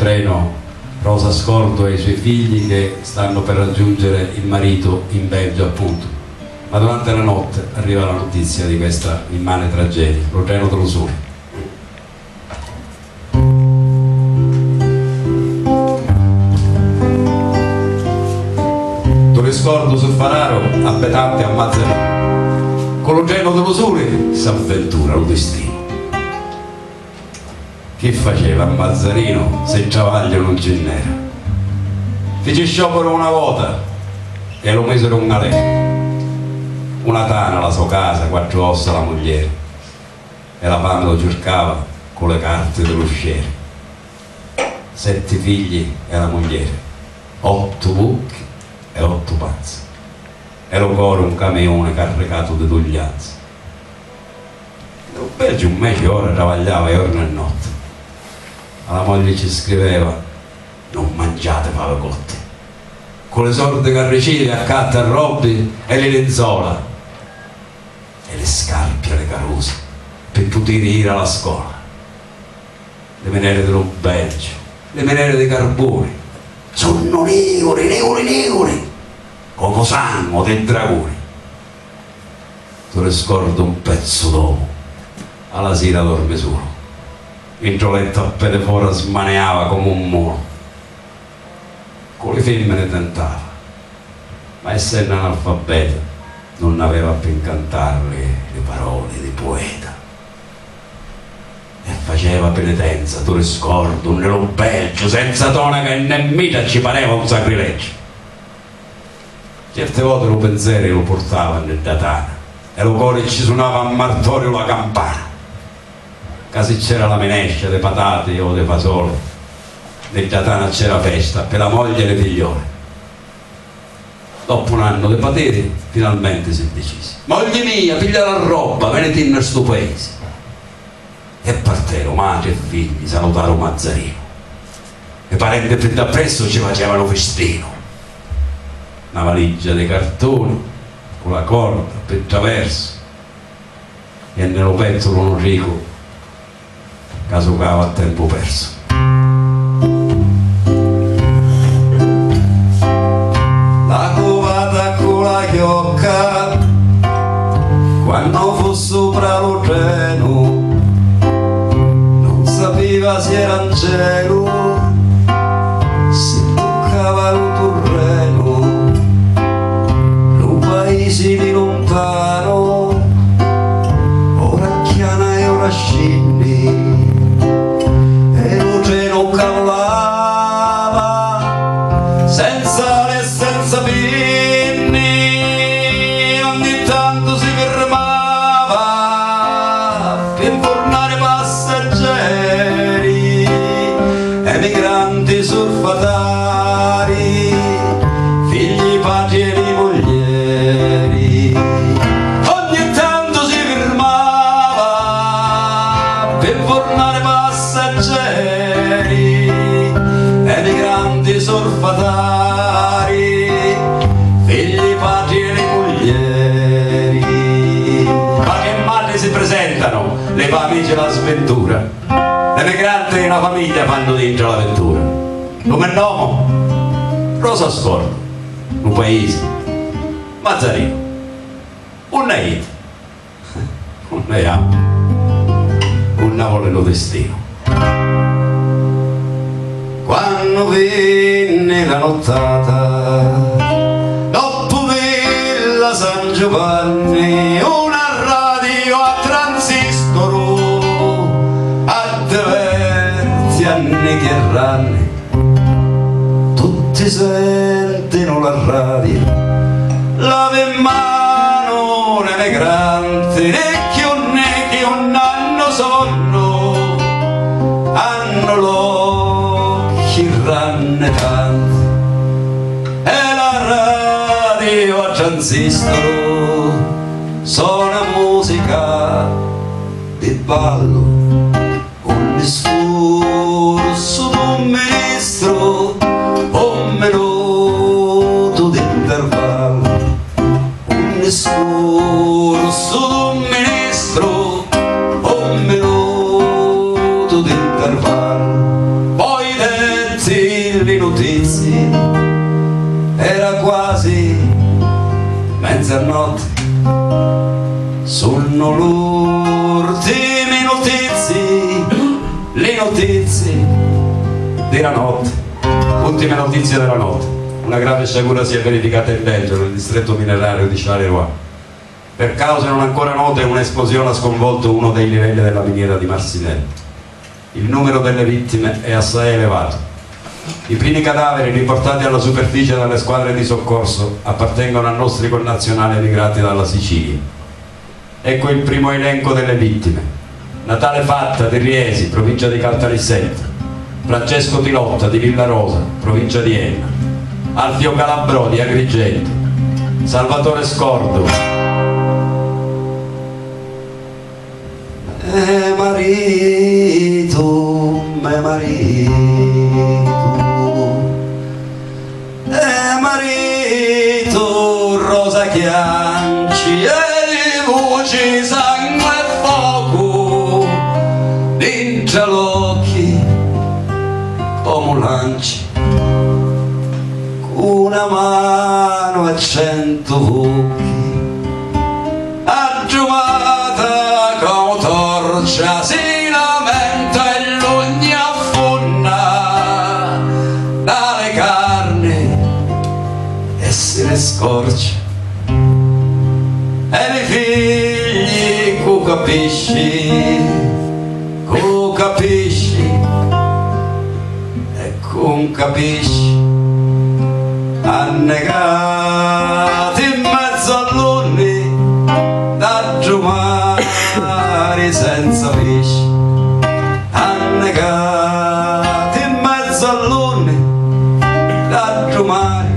treno Rosa Scordo e i suoi figli che stanno per raggiungere il marito in Belgio, appunto. Ma durante la notte arriva la notizia di questa immane tragedia, lo treno dell'usura. Scordo sul Fanaro, abitante a Mazzarino. Con lo treno dell'usura s'avventura lo destino. Che faceva a Mazzarino se il travaglio non ce n'era? Fece sciopero una volta e lo misero un galera. Una tana la sua casa, 4 ossa la moglie, e la fame lo cercava con le carte dell'usciere. 7 figli e la moglie, 8 buchi e 8 pazzi, e lo cuore un camione caricato di togliazzi. In Belgio un mese ora travagliava giorno e notte. Alla moglie ci scriveva: non mangiate fave cotte, con le solite carricine accanto a robbi e le lenzuola e le scarpe e le caruse per poter ir alla scuola. Le menere dello Belgio, le menere dei carboni sono neguri, come sangue del dragone. Tu le scordo un pezzo d'uomo, alla sera dorme solo, mentre il letto a piede fuori smaneava come un mulo. Con le femmine tentava, ma essendo analfabeta non aveva più incantarle le parole di poeta. E faceva penitenza, tu le scordo, nello Belgio, senza tonaca e nemmeno ci pareva un sacrilegio. Certe volte lo pensiero lo portava nel datana e lo cuore ci suonava a martorio la campana. Casi c'era la menescia, le patate o le fasole, nel datana c'era festa per la moglie e le figliole. Dopo un anno di patete finalmente si è decisi: moglie mia, piglia la roba, venite in questo paese. E partero madre e figli salutarono Mazzarino. I parenti più da presto ci facevano festino. Una valigia di cartoni con la corda per traverso e nello petto un rico che giocava a tempo perso. La covata con la chiocca quando fu sopra lo treno sapeva se era in cielo, se toccava lo terreno, lo paese di lontano, ora chiana e ora scendi, e lo treno cavallava, senza le senza pinni, ogni tanto si fermava per tornare passeggeri, emigranti surfatari, figli patri e moglieri. Ogni tanto si fermava per tornare passeggeri, emigranti surfatari, figli patri e moglieri. Ma che male si presentano le famiglie la sventura. L'emigrante e una famiglia fanno dentro l'avventura. Come nome? Rosa Scordo, un paese, Mazzarino, un naito, un naiamo, un navole lo destino. Quando venne la nottata, dopo Villa San Giovanni, una radio a transistoro anni che erranni, tutti sentono la radio, lave in mano l'emigrante, né che non hanno sonno, hanno l'occhi rannetanti, e la radio a transistoro suona musica di ballo, un discorso d'un ministro, un minuto d'intervallo, un discorso d'un ministro, un minuto d'intervallo, poi notizie, era quasi mezzanotte, sono l'ultime notizie, le notizie della notte, ultime notizie della notte. Una grave sciagura si è verificata in Belgio, nel distretto minerario di Charleroi. Per cause non ancora note, un'esplosione ha sconvolto uno dei livelli della miniera di Marcinelle. Il numero delle vittime è assai elevato. I primi cadaveri riportati alla superficie dalle squadre di soccorso appartengono a nostri connazionali emigrati dalla Sicilia. Ecco il primo elenco delle vittime: Natale Fatta di Riesi, provincia di Caltanissetta; Francesco Tilotta di Villarosa, provincia di Enna; Alfio Calabrò di Agrigento; Salvatore Scordo, marito, marito, Rosa Chianci e voci, sangue e fuoco dentro l'occhi come lanci, una mano e 100 occhi, aggiumata come torcia si lamenta e l'ogni affonda dalle carni e se ne scorcia, e i figli cu capisci e con capisci annegati in mezzo all'unni da giumare senza pesci, annegati in mezzo all'unni da giumare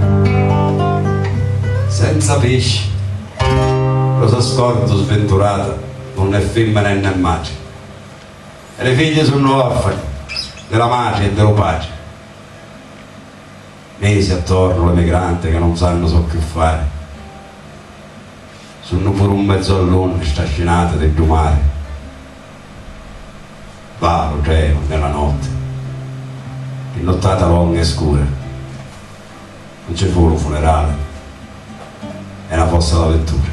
senza pesci. Rosa Scordo sventurata non è femmina né madre, e le figlie sono orfane della madre e dello padre, mesi attorno l'emigrante che non sanno so che fare, sono pure un mezzo all'uno stascinate del mare, varo gelo nella notte, in nottata longa e scura, non c'è fu un funerale, è una fossa da vettura.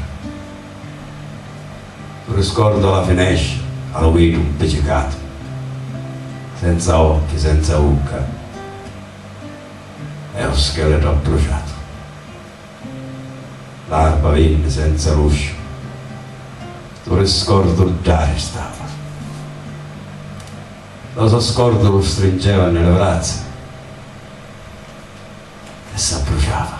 Riscordo alla finestra, allo vino impiccicato, senza occhi, senza bocca, è uno scheletro bruciato, l'alba venne senza luce, tu riscordo già restava, lo so scordo lo stringeva nelle braccia e si abbruciava.